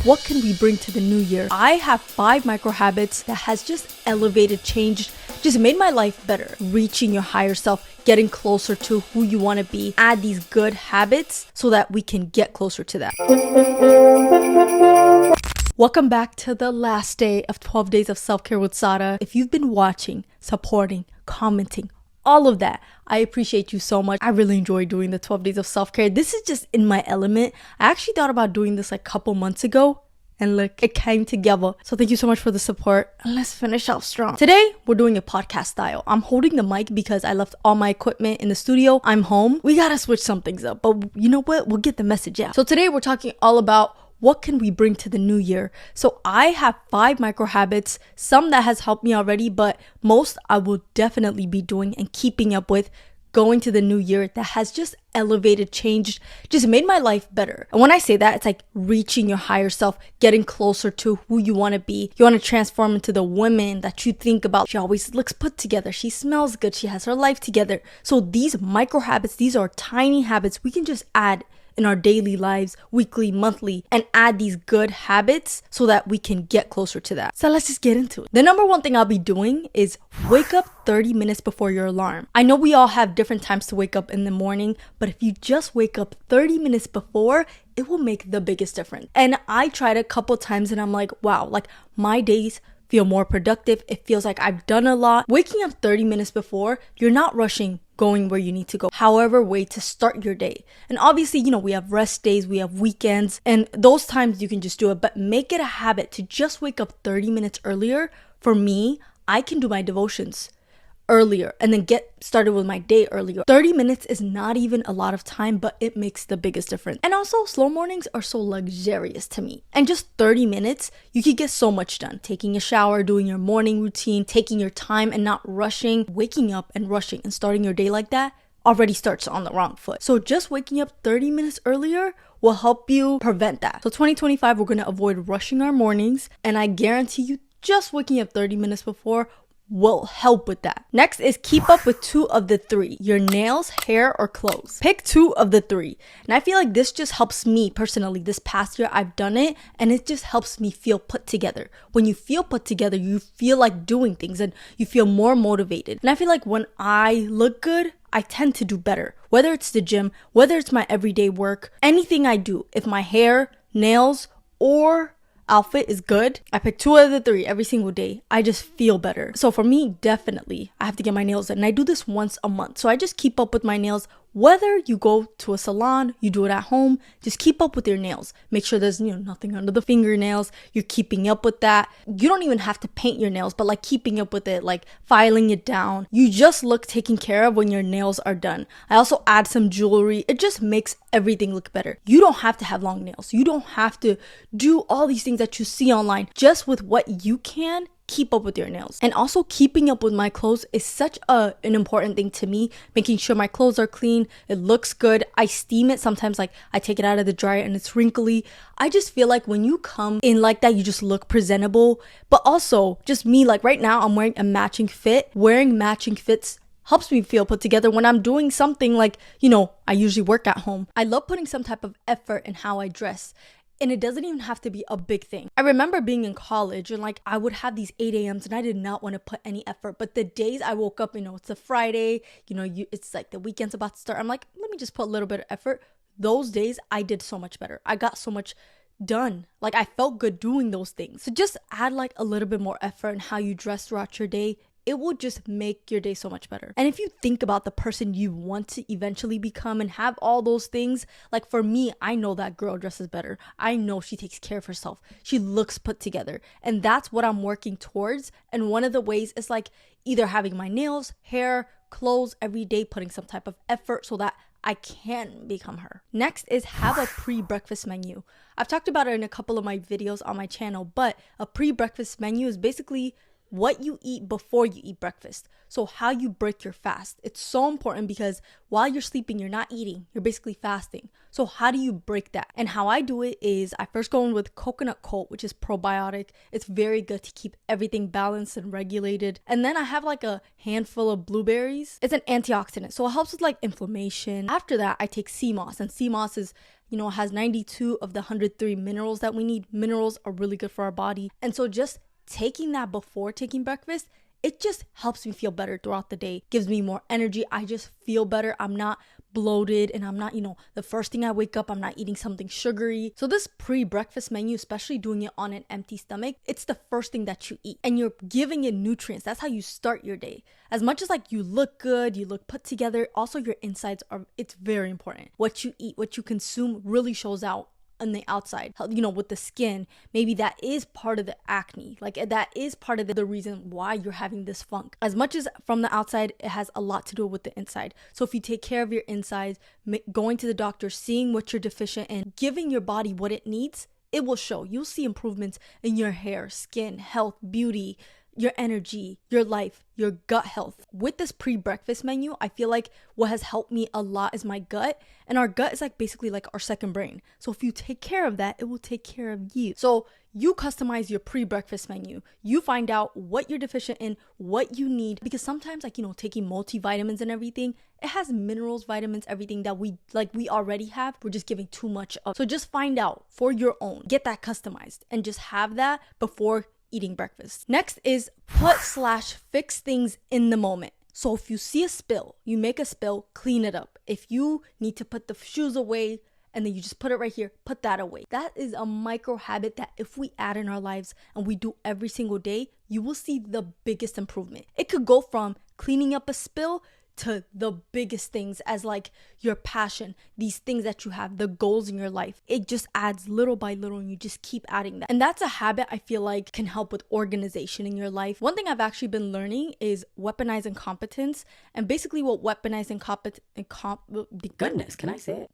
What can we bring to the new year? I have 5 micro habits that has just elevated, changed, just made my life better. Reaching your higher self, getting closer to who you want to be. Add these good habits so that we can get closer to that. Welcome back to the last day of 12 days of self-care with Sada. If you've been watching, supporting, commenting, all of that, I appreciate you so much. I really enjoy doing the 12 days of self-care. This is just in my element. I actually thought about doing this like a couple months ago, and look, it came together. So thank you so much for the support, and let's finish off strong. Today, we're doing a podcast style. I'm holding the mic because I left all my equipment in the studio. I'm home. We gotta switch some things up, but you know what? We'll get the message out. So today, we're talking all about what can we bring to the new year? So I have 5 micro habits, some that has helped me already, but most I will definitely be doing and keeping up with going to the new year that has just elevated, changed, just made my life better. And when I say that, it's like reaching your higher self, getting closer to who you want to be. You want to transform into the woman that you think about. She always looks put together. She smells good. She has her life together. So these micro habits, these are tiny habits we can just add in our daily lives, weekly, monthly, and add these good habits so that we can get closer to that. So let's just get into it. The number one thing I'll be doing is wake up 30 minutes before your alarm. I know we all have different times to wake up in the morning, but if you just wake up 30 minutes before, it will make the biggest difference. And I tried a couple times and I'm like, wow, like my days feel more productive. It feels like I've done a lot. Waking up 30 minutes before, you're not rushing going where you need to go. However way to start your day. And obviously, you know, we have rest days, we have weekends, and those times you can just do it, but make it a habit to just wake up 30 minutes earlier. For me, I can do my devotions earlier and then get started with my day earlier. 30 minutes is not even a lot of time, but it makes the biggest difference. And also, slow mornings are so luxurious to me. And just 30 minutes, you could get so much done. Taking a shower, doing your morning routine, taking your time and not rushing, waking up and rushing and starting your day like that already starts on the wrong foot. So just waking up 30 minutes earlier will help you prevent that. So 2025, we're going to avoid rushing our mornings. And I guarantee you, just waking up 30 minutes before will help with that. Next is keep up with 2 of the 3, your nails, hair, or clothes. Pick 2 of the 3. And I feel like this just helps me personally. This past year, I've done it and it just helps me feel put together. When you feel put together, you feel like doing things and you feel more motivated. And I feel like when I look good, I tend to do better. Whether it's the gym, whether it's my everyday work, anything I do, if my hair, nails, or outfit is good, I pick 2 out of the 3 every single day. I just feel better. So for me, definitely, I have to get my nails done. And I do this once a month. So I just keep up with my nails. Whether you go to a salon, you do it at home, just keep up with your nails. Make sure there's, nothing under the fingernails. You're keeping up with that. You don't even have to paint your nails, but like keeping up with it, like filing it down. You just look taken care of when your nails are done. I also add some jewelry. It just makes everything look better. You don't have to have long nails. You don't have to do all these things that you see online. Just with what you can, keep up with your nails. And also keeping up with my clothes is such an important thing to me. Making sure my clothes are clean, it looks good. I steam it sometimes, like I take it out of the dryer and it's wrinkly. I just feel like when you come in like that, you just look presentable. But also just me, like right now I'm wearing a matching fit. Wearing matching fits helps me feel put together when I'm doing something like, I usually work at home. I love putting some type of effort in how I dress. And it doesn't even have to be a big thing. I remember being in college and like I would have these 8 a.m.s and I did not want to put any effort. But the days I woke up, it's a Friday, it's like the weekend's about to start. I'm like, let me just put a little bit of effort. Those days I did so much better. I got so much done. Like I felt good doing those things. So just add like a little bit more effort in how you dress throughout your day. It will just make your day so much better. And if you think about the person you want to eventually become and have all those things, like for me, I know that girl dresses better. I know she takes care of herself. She looks put together. And that's what I'm working towards. And one of the ways is like either having my nails, hair, clothes every day, putting some type of effort so that I can become her. Next is have a pre-breakfast menu. I've talked about it in a couple of my videos on my channel, but a pre-breakfast menu is basically what you eat before you eat breakfast. So how you break your fast. It's so important because while you're sleeping, you're not eating. You're basically fasting. So how do you break that? And how I do it is I first go in with coconut coat, which is probiotic. It's very good to keep everything balanced and regulated. And then I have like a handful of blueberries. It's an antioxidant, so it helps with like inflammation. After that, I take sea moss, and sea moss is, has 92 of the 103 minerals that we need. Minerals are really good for our body. And so just taking that before taking breakfast, it just helps me feel better throughout the day, gives me more energy. I just feel better. I'm not bloated, and I'm not, the first thing I wake up, I'm not eating something sugary. So this pre-breakfast menu, especially doing it on an empty stomach, it's the first thing that you eat and you're giving it nutrients. That's how you start your day. As much as like you look good, you look put together, also your insides it's very important. What you eat, what you consume really shows out on the outside, with the skin. Maybe that is part of the acne, like that is part of the reason why you're having this funk. As much as from the outside, it has a lot to do with the inside. So if you take care of your insides, going to the doctor, seeing what you're deficient in, giving your body what it needs, it will show. You'll see improvements in your hair, skin, health, beauty, your energy, your life, your gut health. With this pre-breakfast menu, I feel like what has helped me a lot is my gut. And our gut is like basically like our second brain. So if you take care of that, it will take care of you. So you customize your pre-breakfast menu. You find out what you're deficient in, what you need. Because sometimes taking multivitamins and everything, it has minerals, vitamins, everything that we already have. We're just giving too much of. So just find out for your own. Get that customized and just have that before eating breakfast. Next is put/fix things in the moment. So if you see a spill, you make a spill, clean it up. If you need to put the shoes away and then you just put it right here, put that away. That is a micro habit that if we add in our lives and we do every single day, you will see the biggest improvement. It could go from cleaning up a spill to the biggest things as like your passion, these things that you have, the goals in your life. It just adds little by little and you just keep adding that. And that's a habit I feel like can help with organization in your life. One thing I've actually been learning is weaponizing competence. And basically what weaponizing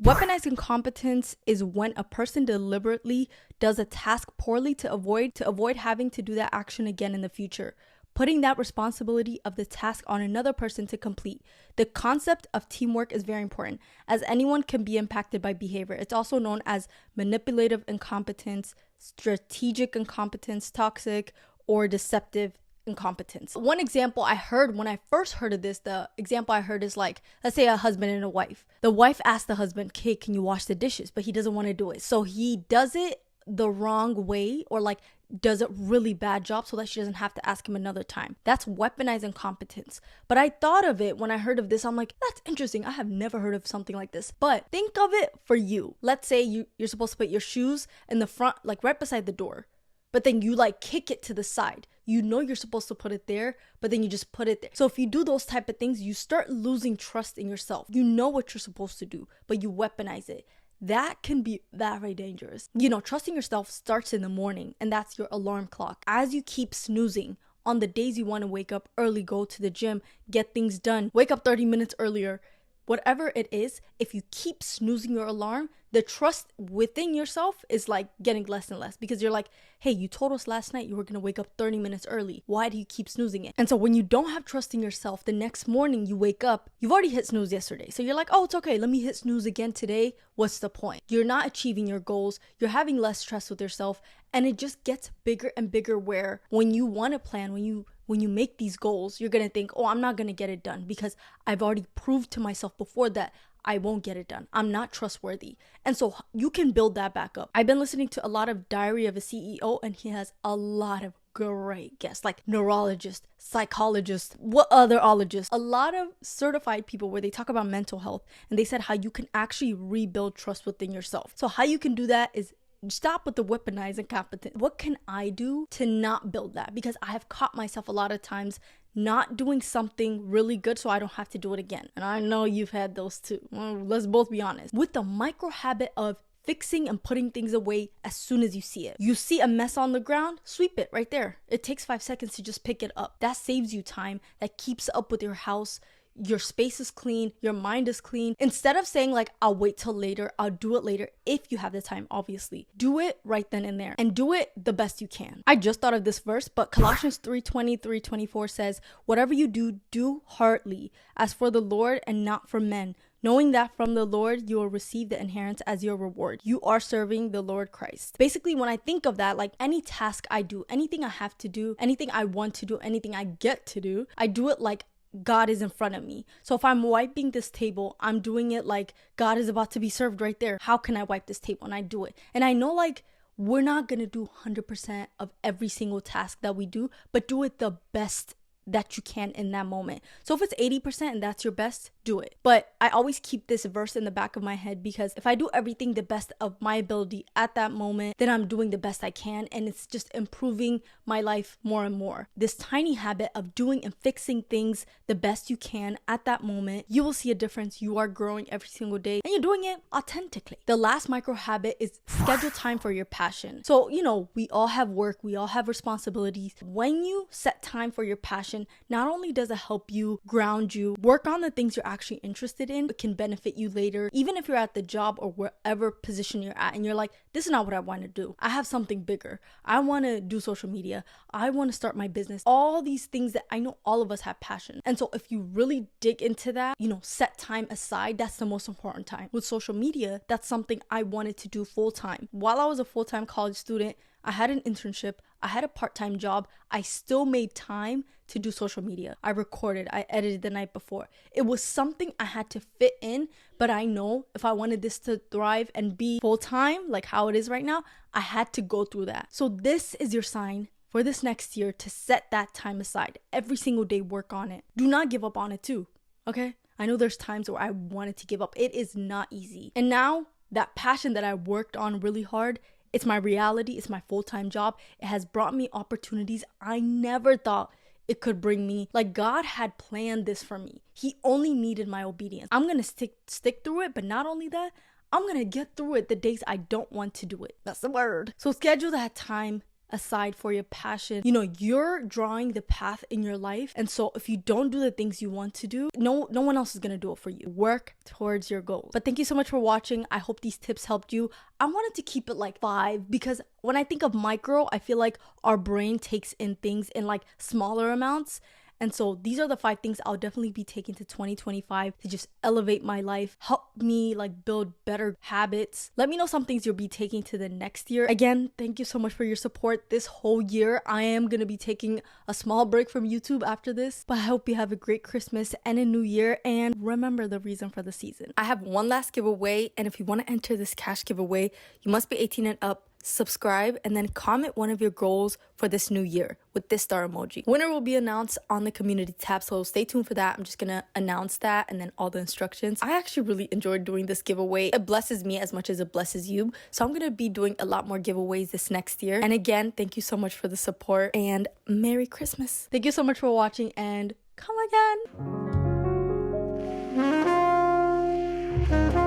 Weaponizing competence is when a person deliberately does a task poorly to avoid having to do that action again in the future, putting that responsibility of the task on another person to complete. The concept of teamwork is very important, as anyone can be impacted by behavior. It's also known as manipulative incompetence, strategic incompetence, toxic or deceptive incompetence. One example I heard when I first heard of this, the example I heard is like, let's say a husband and a wife. The wife asked the husband, "Okay, can you wash the dishes?" But he doesn't want to do it. So he does it the wrong way, or like does a really bad job so that she doesn't have to ask him another time. That's weaponizing competence. But I thought of it when I heard of this, I'm like, that's interesting. I have never heard of something like this. But think of it for you. Let's say you're supposed to put your shoes in the front, like right beside the door, but then you like kick it to the side. You're supposed to put it there, but then you just put it there. So if you do those type of things, you start losing trust in yourself. You know what you're supposed to do, but you weaponize it. That can be very dangerous. Trusting yourself starts in the morning, and that's your alarm clock. As you keep snoozing, on the days you want to wake up early, go to the gym, get things done, wake up 30 minutes earlier, whatever it is, if you keep snoozing your alarm, the trust within yourself is like getting less and less, because you're like, hey, you told us last night you were going to wake up 30 minutes early. Why do you keep snoozing it? And so when you don't have trust in yourself, the next morning you wake up, you've already hit snooze yesterday. So you're like, oh, it's okay. Let me hit snooze again today. What's the point? You're not achieving your goals. You're having less trust with yourself. And it just gets bigger and bigger, where when you want to plan, when you make these goals, you're going to think, oh, I'm not going to get it done because I've already proved to myself before that I won't get it done. I'm not trustworthy. And so you can build that back up. I've been listening to a lot of Diary of a CEO, and he has a lot of great guests, like neurologists, psychologists, what other ologists, a lot of certified people where they talk about mental health, and they said how you can actually rebuild trust within yourself. So how you can do that is stop with the weaponizing competence. What can I do to not build that? Because I have caught myself a lot of times not doing something really good so I don't have to do it again. And I know you've had those too. Well, let's both be honest. With the micro habit of fixing and putting things away as soon as you see it. You see a mess on the ground, sweep it right there. It takes 5 seconds to just pick it up. That saves you time. That keeps up with your house. your space is clean, your mind is clean. Instead of saying like, I'll wait till later, I'll do it later, if you have the time, obviously. Do it right then and there and do it the best you can. I just thought of this verse, but Colossians 3:20, 3:24 says, whatever you do, do heartily, as for the Lord and not for men, knowing that from the Lord you will receive the inheritance as your reward. You are serving the Lord Christ. Basically, when I think of that, like any task I do, anything I have to do, anything I want to do, anything I get to do, I do it like God is in front of me. So if I'm wiping this table, I'm doing it like God is about to be served right there. How can I wipe this table? And I do it. And I know like we're not going to do 100% of every single task that we do, but do it the best that you can in that moment. So if it's 80% and that's your best, do it. But I always keep this verse in the back of my head, because if I do everything the best of my ability at that moment, then I'm doing the best I can, and it's just improving my life more and more. This tiny habit of doing and fixing things the best you can at that moment, you will see a difference. You are growing every single day and you're doing it authentically. The last micro habit is schedule time for your passion. So, we all have work, we all have responsibilities. When you set time for your passion, not only does it help you ground you, work on the things you're actually interested in, it can benefit you later. Even if you're at the job or wherever position you're at and you're like, this is not what I want to do. I have something bigger. I want to do social media. I want to start my business. All these things that I know all of us have passion. And so if you really dig into that, set time aside, that's the most important time. With social media, that's something I wanted to do full time. While I was a full-time college student, I had an internship, I had a part-time job, I still made time to do social media. I recorded, I edited the night before. It was something I had to fit in, but I know if I wanted this to thrive and be full-time, like how it is right now, I had to go through that. So this is your sign for this next year to set that time aside. Every single day, work on it. Do not give up on it too, okay? I know there's times where I wanted to give up. It is not easy. And now that passion that I worked on really hard, it's my reality. It's my full-time job. It has brought me opportunities I never thought it could bring me. Like God had planned this for me. He only needed my obedience. I'm going to stick through it, but not only that, I'm going to get through it the days I don't want to do it. That's the word. So schedule that time aside for your passion. You're drawing the path in your life, and so if you don't do the things you want to do, no one else is gonna do it for you. Work towards your goals. But thank you so much for watching. I hope these tips helped you. I wanted to keep it like 5, because when I think of micro, I feel like our brain takes in things in like smaller amounts. And so these are the 5 things I'll definitely be taking to 2025 to just elevate my life, help me like build better habits. Let me know some things you'll be taking to the next year. Again, thank you so much for your support this whole year. I am going to be taking a small break from YouTube after this, but I hope you have a great Christmas and a new year, and remember the reason for the season. I have one last giveaway, and if you want to enter this cash giveaway, you must be 18 and up. Subscribe and then comment one of your goals for this new year with this star emoji. Winner will be announced on the community tab, so stay tuned for that. I'm just gonna announce that and then all the instructions. I actually really enjoyed doing this giveaway. It blesses me as much as it blesses you, so I'm gonna be doing a lot more giveaways this next year. And again, thank you so much for the support, and Merry Christmas. Thank you so much for watching, and come again.